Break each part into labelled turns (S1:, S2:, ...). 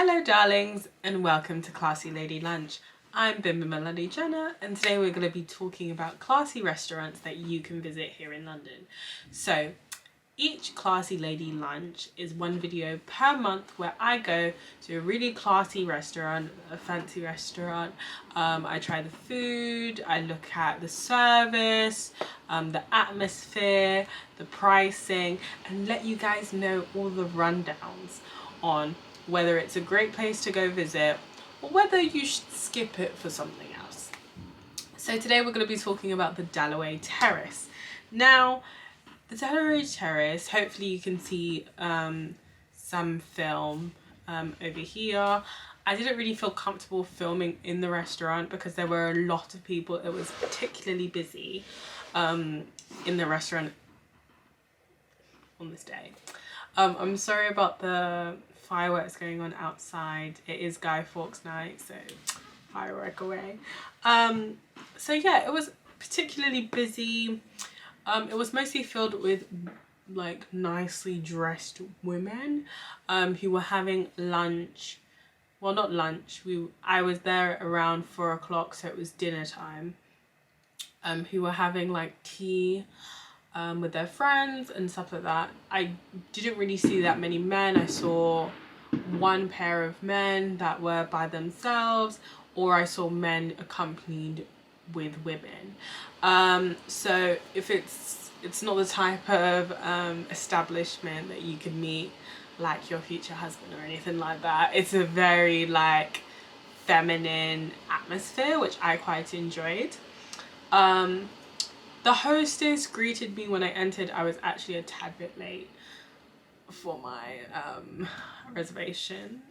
S1: Hello darlings and welcome to Classy Lady Lunch. I'm Bimba Melody Jenner and today we're going to be talking about classy restaurants that you can visit here in London. So each Classy Lady Lunch is one video per month where I go to a really classy restaurant, a fancy restaurant. I try the food, I look at the service, the atmosphere, the pricing, and let you guys know all the rundowns on whether it's a great place to go visit or whether you should skip it for something else. So today we're going to be talking about the Dalloway Terrace. Now, the Delaware Terrace, hopefully you can see some film over here. I didn't really feel comfortable filming in the restaurant because there were a lot of people. It was particularly busy in the restaurant on this day. I'm sorry about the fireworks going on outside. It is Guy Fawkes night, so firework away. So yeah, it was particularly busy. It was mostly filled with like nicely dressed women who were having lunch. Well, not lunch. I was there around 4 o'clock, so it was dinner time. Who were having like tea with their friends and stuff like that. I didn't really see that many men. I saw one pair of men that were by themselves, or I saw men accompanied with women. So if it's not the type of establishment that you could meet like your future husband or anything like that. It's a very like feminine atmosphere, which I quite enjoyed. The hostess greeted me when I entered. I was actually a tad bit late for my reservation,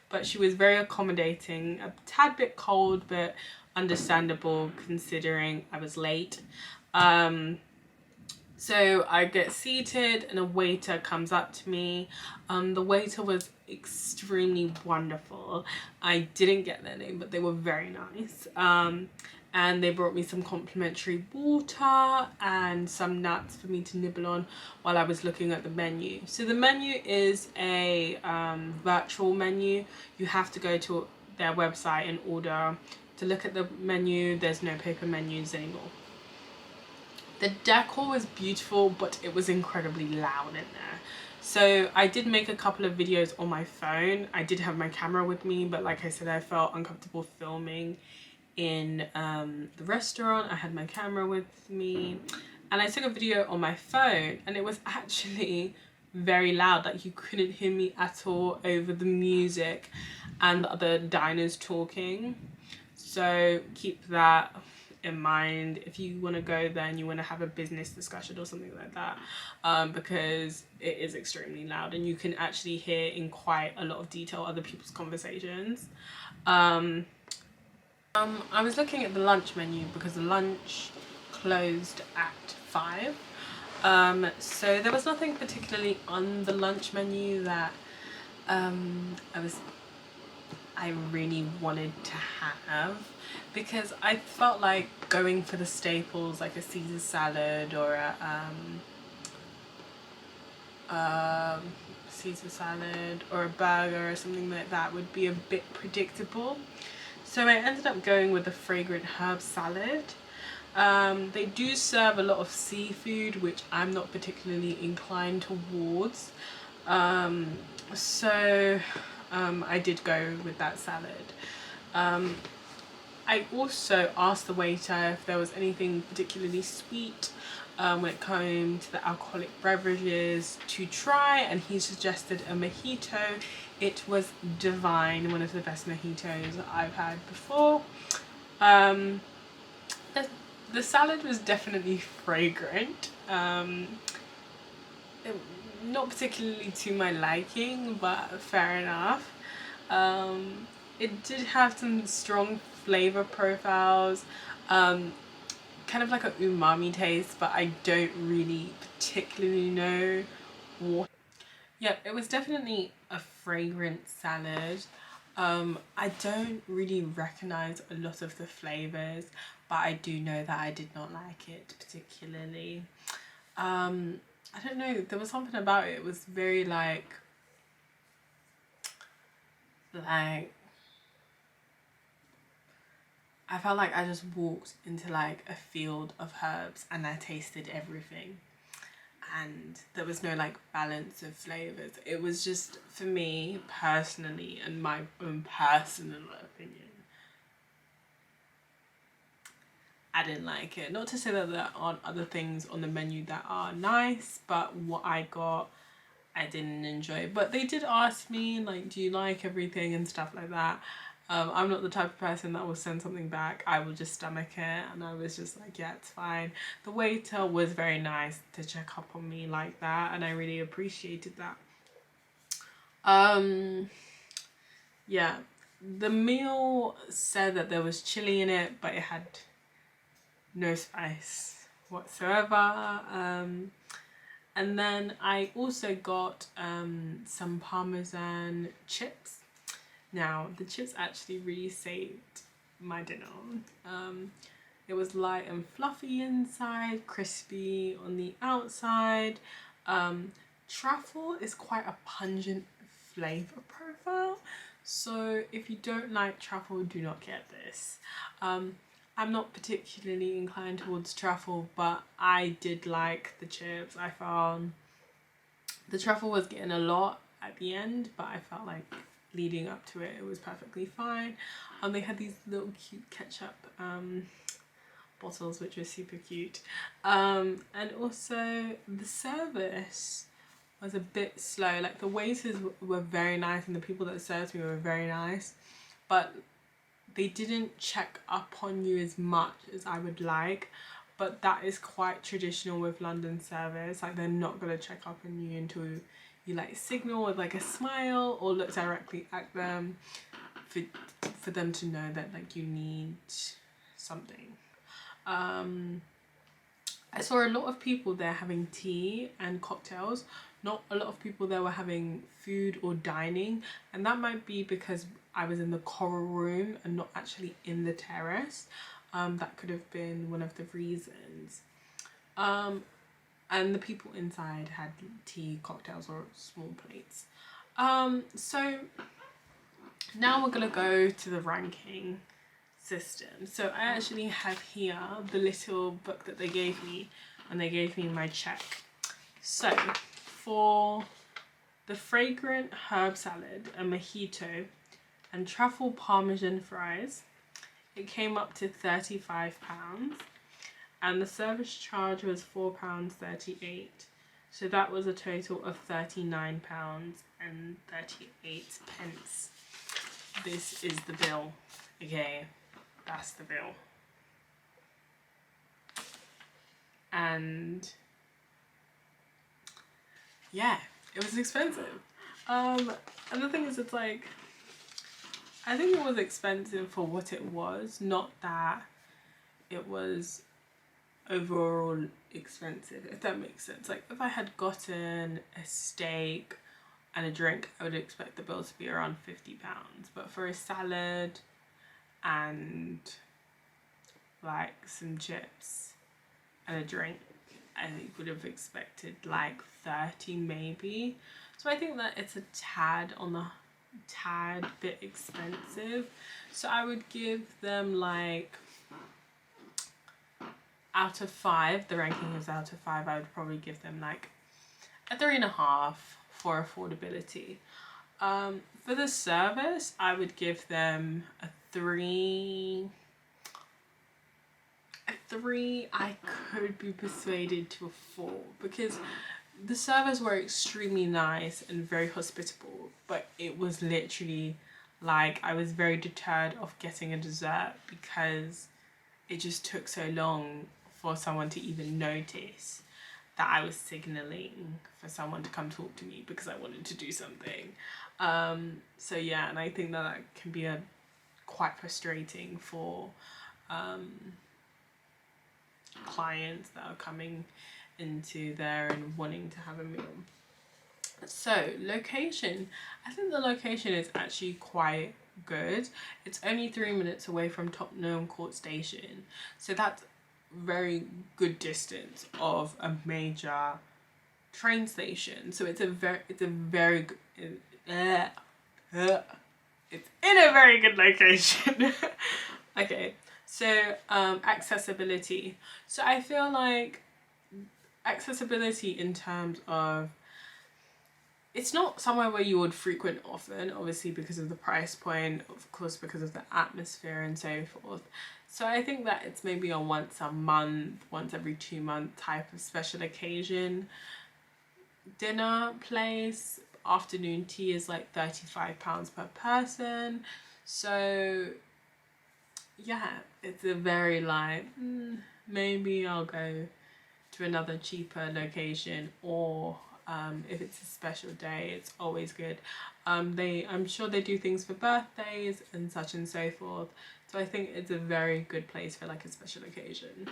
S1: but she was very accommodating, a tad bit cold but understandable considering I was late. So I get seated and a waiter comes up to me. The waiter was extremely wonderful. I didn't get their name, but they were very nice. And they brought me some complimentary water and some nuts for me to nibble on while I was looking at the menu. So the menu is a virtual menu. You have to go to their website in order to look at the menu. There's no paper menus anymore. The decor was beautiful, but it was incredibly loud in there. So I did make a couple of videos on my phone. I did have my camera with me, but like I said, I felt uncomfortable filming in the restaurant. I had my camera with me and I took a video on my phone, and it was actually very loud. Like you couldn't hear me at all over the music and the other diners talking. So keep that in mind if you want to go there and you want to have a business discussion or something like that, because it is extremely loud and you can actually hear in quite a lot of detail other people's conversations. I was looking at the lunch menu because the lunch closed at 5. So there was nothing particularly on the lunch menu that I really wanted to have, because I felt like going for the staples like a Caesar salad or a Caesar salad or a burger or something like that would be a bit predictable. So I ended up going with the fragrant herb salad. They do serve a lot of seafood, which I'm not particularly inclined towards. So I did go with that salad. I also asked the waiter if there was anything particularly sweet when it came to the alcoholic beverages to try, and he suggested a mojito. It was divine, one of the best mojitos I've had before. The salad was definitely fragrant. Not particularly to my liking, but fair enough. It did have some strong flavor profiles, kind of like an umami taste, but I don't really particularly know what. Yeah, it was definitely a fragrant salad. I don't really recognize a lot of the flavors, but I do know that I did not like it particularly. I don't know, there was something about it. It was very like like, I felt like I just walked into like a field of herbs and I tasted everything, and there was no like balance of flavors. It was just, for me personally and my own personal opinion, I didn't like it. Not to say that there aren't other things on the menu that are nice, but what I got, I didn't enjoy. But they did ask me like, do you like everything and stuff like that. I'm not the type of person that will send something back. I will just stomach it, and I was just like, yeah, it's fine. The waiter was very nice to check up on me like that, and I really appreciated that. Yeah, the meal said that there was chili in it, but it had no spice whatsoever. And then I also got some Parmesan chips. Now, the chips actually really saved my dinner. It was light and fluffy inside, crispy on the outside. Truffle is quite a pungent flavor profile, so if you don't like truffle, do not get this. I'm not particularly inclined towards truffle, but I did like the chips. I found the truffle was getting a lot at the end, but I felt like leading up to it, it was perfectly fine. They had these little cute ketchup bottles, which were super cute. And also the service was a bit slow. Like, the waiters were very nice and the people that served me were very nice, but they didn't check up on you as much as I would like. But that is quite traditional with London service. Like, they're not gonna check up on you until you like signal with like a smile or look directly at them for them to know that like you need something. I saw a lot of people there having tea and cocktails. Not a lot of people there were having food or dining, and that might be because I was in the coral room and not actually in the terrace. That could have been one of the reasons. And the people inside had tea, cocktails, or small plates. So now we're gonna go to the ranking system. So I actually have here the little book that they gave me when they gave me my check. So for the fragrant herb salad, a mojito, and truffle parmesan fries, it came up to £35, and the service charge was £4.38. So that was a total of £39.38. This is the bill. Okay, that's the bill. And yeah, it was expensive. And the thing is, it's like, I think it was expensive for what it was, not that it was overall expensive, if that makes sense. Like, if I had gotten a steak and a drink, I would expect the bill to be around £50. But for a salad and like some chips and a drink, I would have expected like 30 maybe. So I think that it's a tad bit expensive. So I would give them like, out of 5, the ranking is out of 5, I would probably give them like a 3.5 for affordability. For the service, I would give them a 3. I could be persuaded to a 4, because the servers were extremely nice and very hospitable, but it was literally like I was very deterred of getting a dessert because it just took so long for someone to even notice that I was signaling for someone to come talk to me because I wanted to do something. So yeah, and I think that can be quite frustrating for clients that are coming into there and wanting to have a meal. So location, I think the location is actually quite good. It's only 3 minutes away from Tottenham Court Station, so that's very good distance of a major train station. So it's a very good it's in a very good location. Okay, so accessibility. So I feel like accessibility in terms of, it's not somewhere where you would frequent often, obviously because of the price point, of course because of the atmosphere and so forth. So I think that it's maybe a once a month, once every 2 month type of special occasion dinner place. Afternoon tea is like £35 per person. So yeah, it's a very like, maybe I'll go to another cheaper location, or if it's a special day, it's always good. I'm sure they do things for birthdays and such and so forth. So I think it's a very good place for like a special occasion.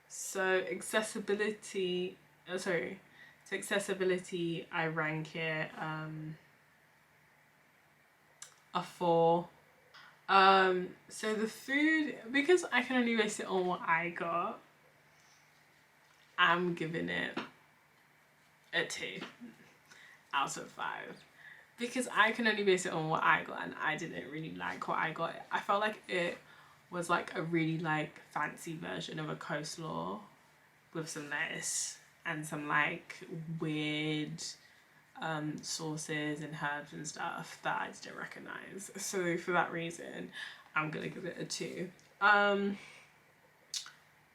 S1: So accessibility, accessibility, I rank it a 4. So the food, because I can only base it on what I got, I'm giving it a 2 out of 5. Because I can only base it on what I got, and I didn't really like what I got. I felt like it was like a really like fancy version of a coleslaw with some lettuce and some like weird sauces and herbs and stuff that I didn't recognize. So for that reason, I'm gonna give it a 2.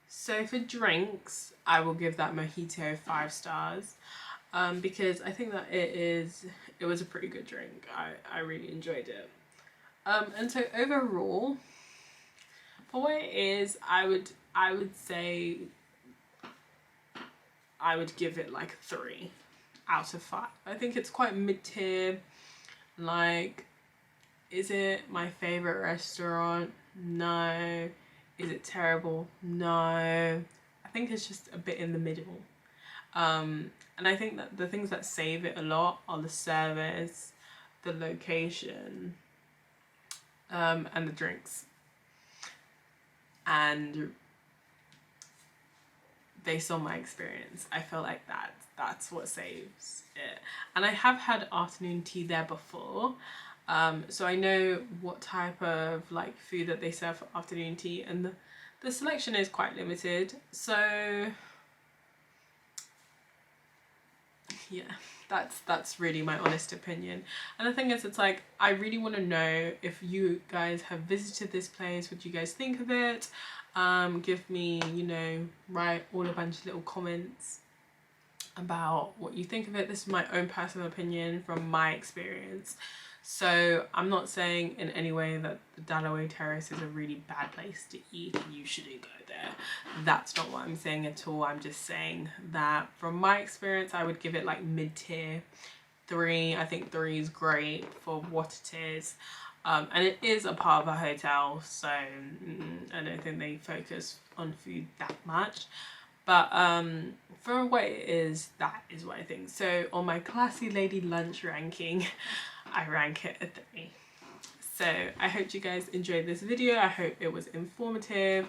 S1: So for drinks, I will give that mojito 5 stars, because I think that it was a pretty good drink. I really enjoyed it. And so overall, for what it is, I would say I would give it like 3 out of 5. I think it's quite mid-tier. Like, is it my favorite restaurant? No. Is it terrible? No. I think it's just a bit in the middle. And I think that the things that save it a lot are the service, the location, and the drinks. And based on my experience, I feel like that's what saves it. And I have had afternoon tea there before, so I know what type of like food that they serve for afternoon tea, and the selection is quite limited. So yeah, that's really my honest opinion. And the thing is, it's like, I really want to know if you guys have visited this place, what you guys think of it. Give me, write all a bunch of little comments about what you think of it. This is my own personal opinion from my experience. So I'm not saying in any way that the Dalloway Terrace is a really bad place to eat and you shouldn't go there. That's not what I'm saying at all. I'm just saying that from my experience, I would give it like mid-tier 3. I think 3 is great for what it is. And it is a part of a hotel, so I don't think they focus on food that much. But for what it is, that is what I think. So on my classy lady lunch ranking, I rank it a 3. So I hope you guys enjoyed this video. I hope it was informative.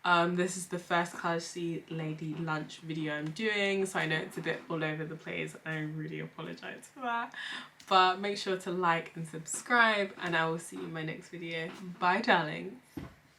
S1: This is the first classy lady lunch video I'm doing, so I know it's a bit all over the place. I really apologize for that. But make sure to like and subscribe, and I will see you in my next video. Bye, darling.